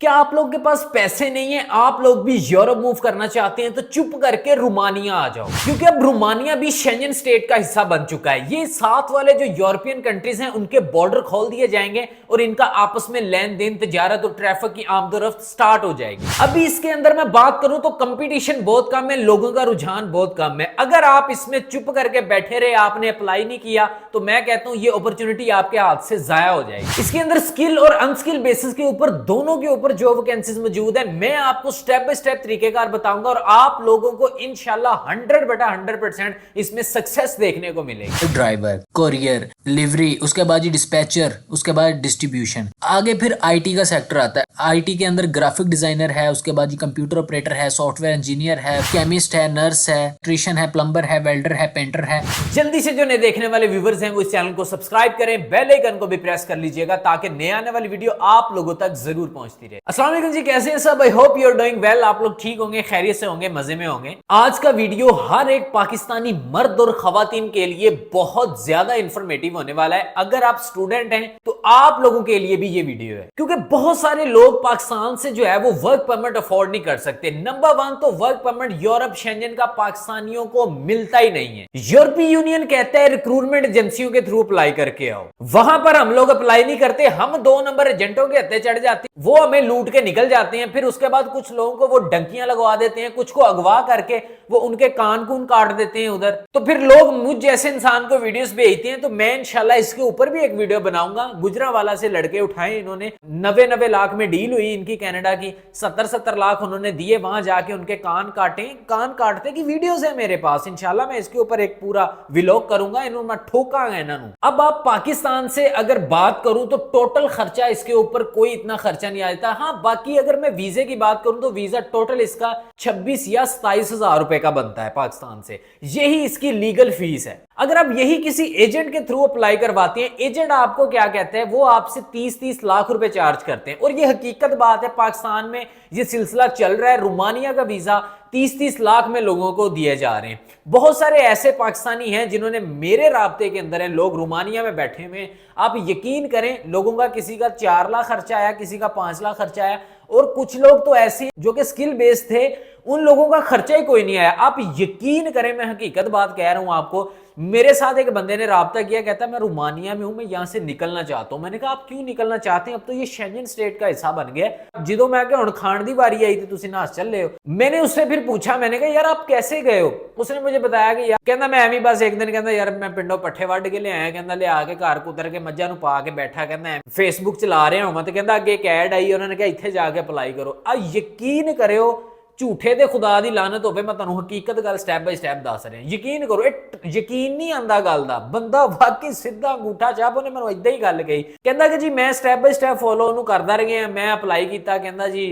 क्या आप लोगों के पास पैसे नहीं है, आप लोग भी यूरोप मूव करना चाहते हैं तो चुप करके रोमानिया आ जाओ, क्योंकि अब रोमानिया भी शेंजन स्टेट का हिस्सा बन चुका है। ये साथ वाले जो यूरोपियन कंट्रीज हैं उनके बॉर्डर खोल दिए जाएंगे और इनका आपस में लेन देन, तजारत और ट्रैफिक की आमदोरफ्त स्टार्ट हो जाएगी। अभी इसके अंदर मैं बात करूं तो कंपटीशन बहुत कम है, लोगों का रुझान बहुत कम है। अगर आप इसमें चुप करके बैठे रहे, आपने अप्लाई नहीं किया, तो मैं कहता हूं ये अपॉर्चुनिटी आपके हाथ से जाया हो जाएगी। इसके अंदर स्किल और अनस्किल बेसिस के ऊपर, दोनों के ऊपर जो वैकेंसीज मौजूद है, मैं आपको स्टेप बाय स्टेप तरीकेकार बताऊंगा और आप लोगों को इंशाल्लाह 100/100% इसमें सक्सेस देखने को मिलेगी। ड्राइवर, कोरियर, डिलीवरी, उसके बाद ही डिस्पैचर, उसके बाद डिस्ट्रीब्यूशन, आगे फिर आईटी का सेक्टर आता है। आईटी के अंदर ग्राफिक डिजाइनर है, उसके बाद ही कंप्यूटर ऑपरेटर है, सॉफ्टवेयर इंजीनियर है, केमिस्ट है, नर्स है, इलेक्ट्रीशियन है, प्लम्बर है, वेल्डर है, पेंटर है। जल्दी से जो नए देखने वाले व्यूवर्स हैं वो इस चैनल को सब्सक्राइब करें, बेल आइकन को भी प्रेस कर लीजिएगा ताकि नए आने वाली वीडियो आप लोगों तक जरूर पहुंचती रहे। अस्सलाम वालेकुम जी, कैसे हैं सब? I hope you are doing well. आप लोग ठीक होंगे, खैरियत से होंगे, मजे में होंगे। आज का वीडियो हर एक पाकिस्तानी मर्द और खवातीन के लिए बहुत ज्यादा इंफॉर्मेटिव होने वाला है। अगर आप स्टूडेंट हैं तो आप लोगों के लिए भी ये वीडियो है, क्योंकि बहुत सारे लोग पाकिस्तान से जो है वो वर्क परमिट अफोर्ड नहीं कर सकते। नंबर 1 तो वर्क परमिट यूरोप शेंजन का पाकिस्तानियों को मिलता ही नहीं है। यूरोपीय यूनियन कहता है रिक्रूटमेंट एजेंसियों के थ्रू अप्लाई करके आओ, वहां पर हम लोग अप्लाई नहीं करते, हम 2 नंबर एजेंटों के हत्थे चढ़ जाते हैं, वो हमें लूट के निकल जाते हैं। फिर उसके बाद कुछ लोगों को वो डंकियां लगवा देते हैं, कुछ को अगवा करके वो उनके कान कून काट देते हैं उधर। तो फिर लोग मुझ जैसे इंसान को वीडियोस भेजते हैं, तो मैं इंशाल्लाह इसके ऊपर भी एक वीडियो बनाऊंगा। गुजरांवाला से लड़के उठाए इन्होंने, 90 लाख में डील हुई इनकी कनाडा की, 70 लाख उन्होंने दिए, वहां जाके उनके कान काटे, कान काटते की वीडियोस है मेरे पास। इंशाल्लाह मैं इसके ऊपर एक पूरा व्लॉग करूंगा, इन्होंने ठोका है इन्होंने। अब आप पाकिस्तान से अगर बात करूं तो टोटल खर्चा इसके ऊपर कोई इतना खर्चा नहीं आता। हाँ, बाकी अगर मैं वीजे की बात करूं तो वीजा टोटल इसका 26 या 27 हजार रुपए का बनता है पाकिस्तान से, यही इसकी लीगल फीस है। अगर आप यही किसी एजेंट के थ्रू अप्लाई करवाते हैं, एजेंट आपको क्या कहते हैं, वो आपसे 30-30 लाख रुपए चार्ज करते हैं। और ये हकीकत बात है, पाकिस्तान में ये सिलसिला चल रहा है। रोमानिया का वीजा 30-30 लाख में लोगों को दिए जा रहे हैं। बहुत सारे ऐसे पाकिस्तानी हैं जिन्होंने मेरे राब्ते के अंदर हैं, लोग रोमानिया में बैठे हुए। आप यकीन करें, लोगों का किसी का 4 लाख खर्चा आया, किसी का 5 लाख खर्चा आया, और कुछ लोग तो ऐसे जो कि स्किल बेस्ड थे, उन लोगों का खर्चा ही कोई नहीं आया। आप यकीन करें, मैं हकीकत बात कह रहा हूं आपको। मेरे साथ एक बंदे ने राब्ता किया, कहता मैं रोमानिया में हूं, मैं यहां से निकलना चाहता हूं। मैंने कहा आप क्यों निकलना चाहते हैं, अब तो ये शेंजन स्टेट का हिस्सा बन गया। जिदों मैं हुण खाण दी वारी आई थी, तुसी नास चल रहे हो। मैंने उससे फिर पूछा, मैंने कहा यार आप कैसे गए हो? उसने मुझे बताया कि यार, कहता मैं एवं बस एक दिन, कहता यार मैं पिंडों पट्ठे वढ़ के ले आया, कहता ले आके घर कुतर के मज्झां नूं पा के बैठा, कहता फेसबुक चला रहा हूं, तो कहता अगे एक ऐड आई, उन्होंने कहा इत्थे जाके अप्लाई करो। आ यकीन करो, झूठे दे खुदा दी लानत होवे, मैं तुहानू हकीकत गल स्टैप बाय स्टैप दस रहा। यकीन करो, यकीन नहीं आंदा गल दा। बंदा वाकई सीधा अंगूठा छाप, उन्हें मैनू इदां ही गल कही। कहंदा कि जी मैं स्टैप बाय स्टैप फॉलो उन्होंने करदा रहा, मैं अप्लाई किया, कहंदा जी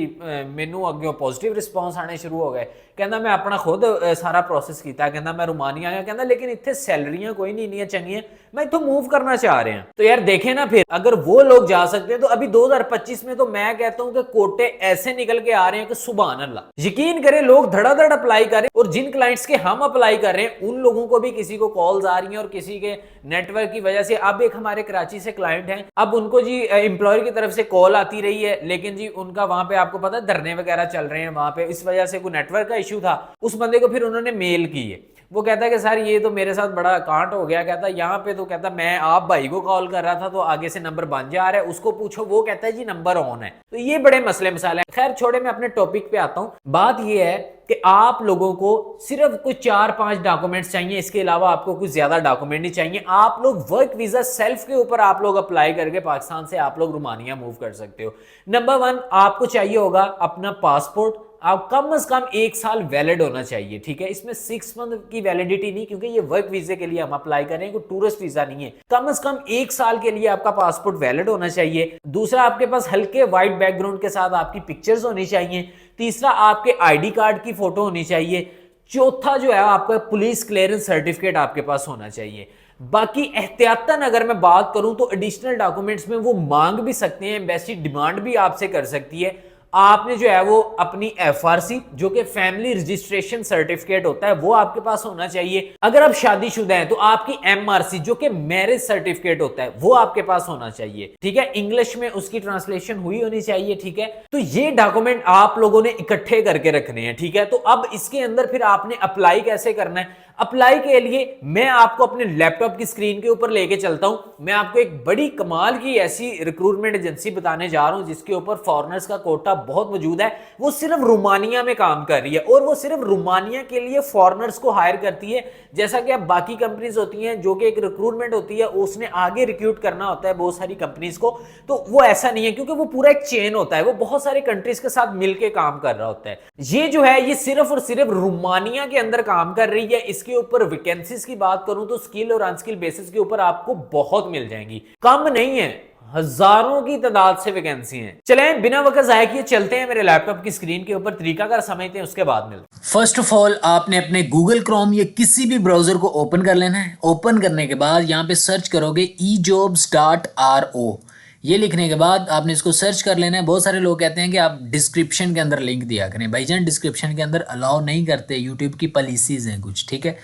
मैनू अग्गों पॉजिटिव रिस्पॉन्स आने शुरू हो गए। कहंदा मैं अपना खुद सारा प्रोसेस किया, कहंदा मैं रोमानिया आया, कहंदा लेकिन इत्थे सैलरियां कोई नहीं इन्नियां चंगियां, मैं इत्थों मूव करना चाह रहा। तो यार देखें ना, फिर अगर वो लोग जा सकते हैं तो अभी 2025 में तो मैं कहता हूं कि कोटे ऐसे निकल के आ रहे हैं कि सुभान अल्लाह। यकीन करें, लोग धड़ाधड़ अप्लाई कर रहे हैं, और जिन क्लाइंट्स के हम अप्लाई कर रहे हैं उन लोगों को भी किसी को कॉल्स आ रही हैं, और किसी के नेटवर्क की वजह से। अब एक हमारे कराची से क्लाइंट हैं, अब उनको जी एम्प्लॉयर की तरफ से कॉल आती रही है, लेकिन जी उनका वहां पे आपको पता है धरने वगैरह चल रहे हैं वहां पे, इस वजह से कोई नेटवर्क का इशू था। उस बंदे को फिर उन्होंने मेल की है, वो कहता है कि सर ये तो मेरे साथ बड़ा कांट हो गया। कहता यहाँ पे तो कहता मैं आप भाई को कॉल कर रहा था तो आगे से नंबर बंद जा रहा है, उसको पूछो, वो कहता है जी नंबर ऑन है। तो ये बड़े मसले मसाले हैं। खैर छोड़े, मैं अपने टॉपिक पे आता हूँ। बात ये है कि आप लोगों को सिर्फ कुछ 4-5 डॉक्यूमेंट्स चाहिए, इसके अलावा आपको कुछ ज्यादा डॉक्यूमेंट नहीं चाहिए। आप लोग वर्क वीजा सेल्फ के ऊपर आप लोग अप्लाई करके पाकिस्तान से आप लोग रोमानिया मूव कर सकते हो। नंबर 1 आपको चाहिए होगा अपना पासपोर्ट। आप कम से कम 1 साल वैलिड होना चाहिए, ठीक है। इसमें 6 मंथ की वैलिडिटी नहीं, क्योंकि ये वर्क वीजे के लिए हम अप्लाई कर रहे हैं, कोई टूरिस्ट वीजा नहीं है। कम से कम 1 साल के लिए आपका पासपोर्ट वैलिड होना चाहिए। दूसरा, आपके पास हल्के व्हाइट बैकग्राउंड के साथ आपकी पिक्चर्स होनी चाहिए। तीसरा, आपके आईडी कार्ड की फोटो होनी चाहिए। चौथा जो है, आपका पुलिस क्लियरेंस सर्टिफिकेट आपके पास होना चाहिए। बाकी एहतियातन अगर मैं बात करूं तो एडिशनल डॉक्यूमेंट्स में वो मांग भी सकते हैं, एम्बेसी डिमांड भी आपसे कर सकती है। आपने जो है वो अपनी FRC जो कि फैमिली रजिस्ट्रेशन सर्टिफिकेट होता है वो आपके पास होना चाहिए। अगर आप शादीशुदा हैं तो आपकी MRC जो कि मैरिज सर्टिफिकेट होता है वो आपके पास होना चाहिए, ठीक है। इंग्लिश में उसकी ट्रांसलेशन हुई होनी चाहिए, ठीक है। तो ये डॉक्यूमेंट आप लोगों ने इकट्ठे करके रखने हैं, ठीक है। तो अब इसके अंदर फिर आपने अप्लाई कैसे करना है? अप्लाई के लिए मैं आपको अपने लैपटॉप की स्क्रीन के ऊपर लेके चलता हूं। मैं आपको एक बड़ी कमाल की ऐसी रिक्रूटमेंट एजेंसी बताने जा रहा हूं जिसके ऊपर फॉरेनर्स का कोटा बहुत मौजूद है। वो सिर्फ रोमानिया में काम कर रही है और वो सिर्फ रोमानिया के लिए फॉरेनर्स को हायर करती है। जैसा कि अब बाकी कंपनीज होती हैं जो कि एक रिक्रूटमेंट होती है उसने आगे रिक्रूट करना होता है बहुत सारी कंपनीज को, तो वो ऐसा नहीं है क्योंकि वो पूरा एक चेन होता है, वो बहुत सारे कंट्रीज के साथ मिलकर काम कर रहा होता है। ये जो है ये सिर्फ और सिर्फ रोमानिया के अंदर काम कर रही है। इसके ऊपर वैकेंसीज की बात करूं तो स्किल और अनस्किल बेसिस के ऊपर आपको बहुत मिल जाएंगी, कम नहीं है, हजारों की तादाद से वैकेंसी हैं। चलें बिना वक्त जाया किए चलते हैं मेरे लैपटॉप की स्क्रीन के ऊपर, तरीकाकार समझते हैं उसके बाद मिलते हैं। फर्स्ट ऑफ ऑल आपने अपने गूगल क्रोम या किसी भी ब्राउजर को ओपन कर लेना है। ओपन करने के बाद यहाँ पे सर्च करोगे ejobs.ro। ये लिखने के बाद आपने इसको सर्च कर लेना है। बहुत सारे लोग कहते हैं कि आप डिस्क्रिप्शन के अंदर लिंक दिया करें, भाईजान डिस्क्रिप्शन के अंदर अलाउ नहीं करते, यूट्यूब की पॉलिसीज हैं कुछ, ठीक है।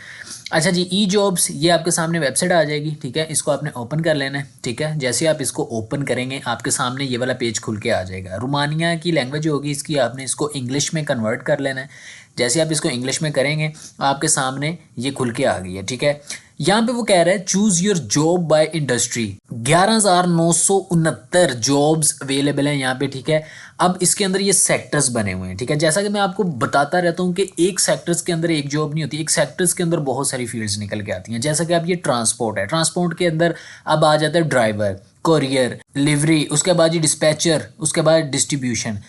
अच्छा जी, ई जॉब्स ये आपके सामने वेबसाइट आ जाएगी, ठीक है। इसको आपने ओपन कर लेना है, ठीक है। जैसे आप इसको ओपन करेंगे आपके सामने ये वाला पेज खुल के आ जाएगा। रोमानिया की लैंग्वेज होगी इसकी, आपने इसको इंग्लिश में कन्वर्ट कर लेना है। जैसे आप इसको इंग्लिश में करेंगे आपके सामने ये खुल के आ गई है, ठीक है। यहाँ पे वो कह रहा है choose your job by industry. 11,969 jobs available हैं यहाँ पे, ठीक है। अब इसके अंदर ये सेक्टर्स बने हुए हैं, ठीक है। जैसा कि मैं आपको बताता रहता हूँ कि एक सेक्टर्स के अंदर एक जॉब नहीं होती, एक सेक्टर्स के अंदर बहुत सारी फील्ड्स निकल के आती हैं। जैसा कि अब ये ट्रांसपोर्ट है, ट्रांसपोर्ट के अंदर अब आ जाता है ड्राइवर, कोरियर, डिलीवरी, उसके बाद ये डिस्पैचर, उसके बाद डिस्ट्रीब्यूशन।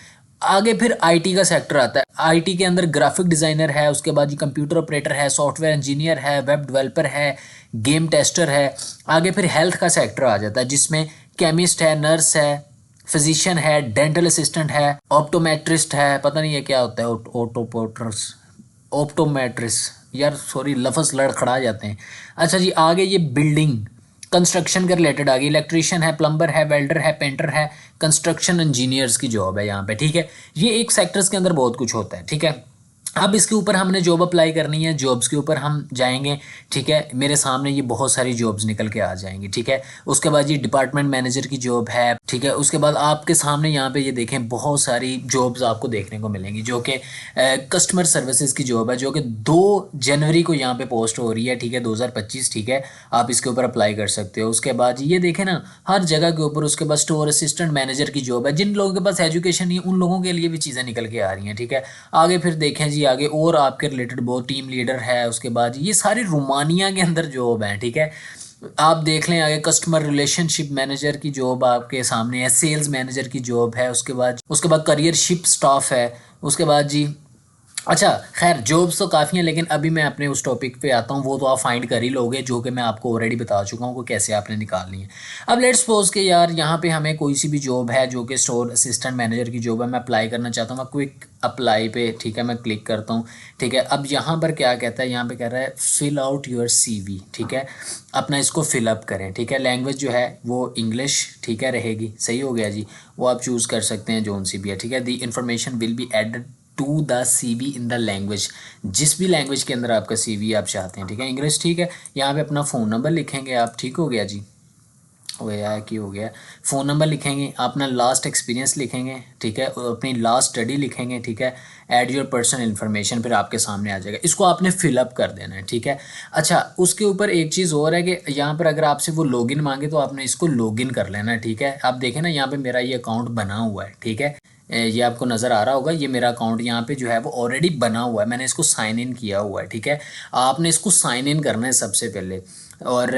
आगे फिर आईटी का सेक्टर आता है। आईटी के अंदर ग्राफिक डिज़ाइनर है, उसके बाद ये कंप्यूटर ऑपरेटर है, सॉफ्टवेयर इंजीनियर है, वेब डेवलपर है, गेम टेस्टर है। आगे फिर हेल्थ का सेक्टर आ जाता है जिसमें केमिस्ट है, नर्स है, फिजिशियन है, डेंटल असिस्टेंट है, ऑप्टोमेट्रिस्ट है, पता नहीं ये क्या होता है, ऑटोपोट्रस ऑप्टोमेट्रिस, यार सॉरी लफ्ज़ लड़खड़ा जाते हैं। अच्छा जी, आगे ये बिल्डिंग कंस्ट्रक्शन के रिलेटेड आ गई, इलेक्ट्रीशियन है, प्लम्बर है, वेल्डर है, पेंटर है, कंस्ट्रक्शन इंजीनियर्स की जॉब है यहाँ पे, ठीक है। ये एक सेक्टर्स के अंदर बहुत कुछ होता है, ठीक है। अब इसके ऊपर हमने जॉब अप्लाई करनी है, जॉब्स के ऊपर हम जाएंगे, ठीक है। मेरे सामने ये बहुत सारी जॉब्स निकल के आ जाएंगी, ठीक है। उसके बाद ये डिपार्टमेंट मैनेजर की जॉब है, ठीक है। उसके बाद आपके सामने यहाँ पे ये देखें बहुत सारी जॉब्स आपको देखने को मिलेंगी जो कि कस्टमर सर्विसेज की जॉब है, जो कि 2 जनवरी को यहाँ पे पोस्ट हो रही है, ठीक है, 2025, ठीक है। आप इसके ऊपर अप्लाई कर सकते हो। उसके बाद ये देखें ना हर जगह के ऊपर, उसके बाद स्टोर असिस्टेंट मैनेजर की जॉब है। जिन लोगों के पास एजुकेशन नहीं है उन लोगों के लिए भी चीज़ें निकल के आ रही हैं, ठीक है। आगे फिर देखें जी, आगे और आपके रिलेटेड बहुत टीम लीडर है। उसके बाद ये सारी रोमानिया के अंदर जॉब है, ठीक है। आप देख लें आगे कस्टमर रिलेशनशिप मैनेजर की जॉब आपके सामने है, सेल्स मैनेजर की जॉब है। उसके बाद करियरशिप स्टाफ है। उसके बाद जी अच्छा खैर जॉब्स तो काफ़ी हैं, लेकिन अभी मैं अपने उस टॉपिक पे आता हूँ, वो तो आप फाइंड कर ही लोगे जो कि मैं आपको ऑलरेडी बता चुका हूँ कि कैसे आपने निकालनी है। अब लेट्स सपोज कि यार यहाँ पे हमें कोई सी भी जॉब है जो कि स्टोर असिस्टेंट मैनेजर की जॉब है, मैं अप्लाई करना चाहता हूँ। मैं क्विक अप्लाई पे, ठीक है, मैं क्लिक करता हूँ, ठीक है। अब यहाँ पर क्या कहता है, यहाँ पे कह रहा है फिल आउट योर CV, ठीक है। अपना इसको फिलअप करें, ठीक है। लैंग्वेज जो है वो इंग्लिश, ठीक है, रहेगी। सही हो गया जी, वो आप चूज़ कर सकते हैं जो सी भी है, ठीक है। The information will be added to the CV in the language, जिस भी लैंग्वेज के अंदर आपका CV आप चाहते हैं, ठीक है। इंग्लिश, ठीक है। यहाँ पे अपना फ़ोन नंबर लिखेंगे आप, ठीक हो गया जी, हो गया कि हो गया। फ़ोन नंबर लिखेंगे, अपना लास्ट एक्सपीरियंस लिखेंगे, ठीक है, और अपनी लास्ट स्टडी लिखेंगे, ठीक है। ऐड योर पर्सनल इन्फॉर्मेशन, फिर आपके सामने आ जाएगा, इसको आपने फिलअप कर देना है, ठीक है। अच्छा उसके ऊपर एक चीज़ और है कि यहाँ पर अगर आपसे वो लॉगिन मांगे तो आपने इसको लॉगिन कर लेना है, ठीक है। आप देखें ना यहाँ पे मेरा ये अकाउंट बना हुआ है, ठीक है। ये आपको नज़र आ रहा होगा, ये मेरा अकाउंट यहाँ पे जो है वो ऑलरेडी बना हुआ है, मैंने इसको साइन इन किया हुआ है, ठीक है। आपने इसको साइन इन करना है सबसे पहले, और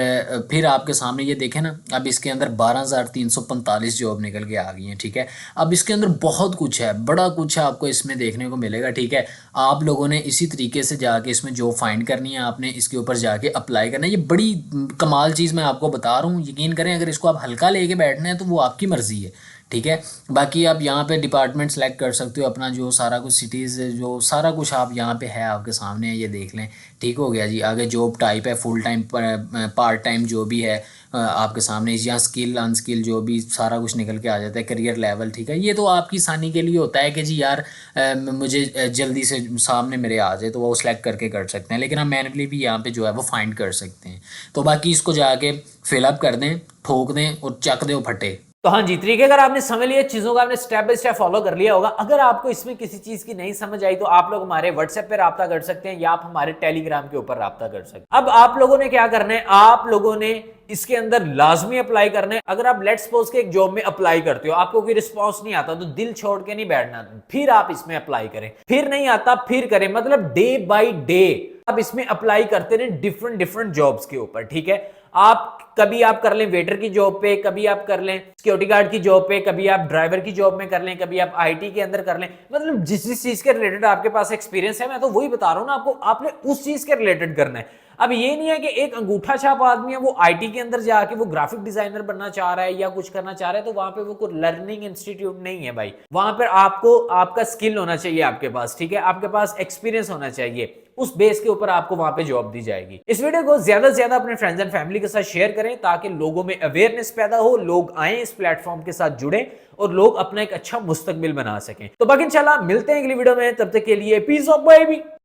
फिर आपके सामने ये देखें ना, अब इसके अंदर 12,345 जॉब निकल के आ गई हैं, ठीक है। अब इसके अंदर बहुत कुछ है, बड़ा कुछ है आपको इसमें देखने को मिलेगा, ठीक है। आप लोगों ने इसी तरीके से जाके इसमें जॉब फाइंड करनी है, आपने इसके ऊपर जाके अप्लाई करना है। ये बड़ी कमाल चीज़ मैं आपको बता रहा हूँ, यकीन करें अगर इसको आप हल्का लेके बैठना है तो वो आपकी मर्ज़ी है, ठीक है। बाकी आप यहाँ पे डिपार्टमेंट सेलेक्ट कर सकते हो अपना, जो सारा कुछ सिटीज़ जो सारा कुछ आप यहाँ पे है आपके सामने है, ये देख लें। ठीक हो गया जी। आगे जॉब टाइप है, फुल टाइम पार्ट टाइम जो भी है आपके सामने, यहाँ स्किल अनस्किल जो भी सारा कुछ निकल के आ जाता है, करियर लेवल। ठीक है, ये तो आपकी आसानी के लिए होता है कि जी यार मुझे जल्दी से सामने मेरे आ जाए तो वो सिलेक्ट करके कर सकते हैं, लेकिन हम मैनुअली भी यहाँ पे जो है वो फाइंड कर सकते हैं। तो बाकी इसको जाके फिलअप कर दें, ठोक दें और चक दो फटे। तो हाँ जी, तरीके अगर आपने समझ लिया, चीजों का आपने स्टेप बाय स्टेप फॉलो कर लिया होगा। अगर आपको इसमें किसी चीज की नहीं समझ आई तो आप लोग हमारे व्हाट्सएप पे राब्ता कर सकते हैं या आप हमारे टेलीग्राम के ऊपर राब्ता कर सकते हैं। अब आप लोगों ने क्या करना है, आप लोगों ने इसके अंदर लाजमी अप्लाई करना है। अगर आप लेट्स सपोज के एक जॉब में अप्लाई करते हो, आपको कोई रिस्पॉन्स नहीं आता तो दिल छोड़ के नहीं बैठना, फिर आप इसमें अप्लाई करें। फिर नहीं आता फिर करें, मतलब डे बाय डे आप इसमें अप्लाई करते रहे डिफरेंट डिफरेंट जॉब्स के ऊपर। ठीक है, आप कभी आप कर लें वेटर की जॉब पे, कभी आप कर लें सिक्योरिटी गार्ड की जॉब पे, कभी आप ड्राइवर की जॉब में कर लें, कभी आप आईटी के अंदर कर लें। मतलब जिस जिस चीज के रिलेटेड आपके पास एक्सपीरियंस है, मैं तो वही बता रहा हूं ना आपको, आपने उस चीज के रिलेटेड करना है। अब ये नहीं है कि एक अंगूठा छाप आदमी है, वो आईटी के अंदर जाके वो ग्राफिक डिजाइनर बनना चाह रहा है या कुछ करना चाह रहा है, तो वहां पे वो कोई लर्निंग इंस्टीट्यूट नहीं है भाई। वहां पर आपको आपका स्किल होना चाहिए आपके पास, ठीक है, आपके पास एक्सपीरियंस होना चाहिए, उस बेस के ऊपर आपको वहां पे जॉब दी जाएगी। इस वीडियो को ज्यादा से ज्यादा अपने फ्रेंड्स एंड फैमिली के साथ शेयर करें ताकि लोगों में अवेयरनेस पैदा हो, लोग आए इस प्लेटफॉर्म के साथ जुड़े और लोग अपना एक अच्छा मुस्तकबिल बना सकें। तो बाकी इंशाल्लाह मिलते हैं अगली वीडियो में, तब तक के लिए पीस ऑफ बाय।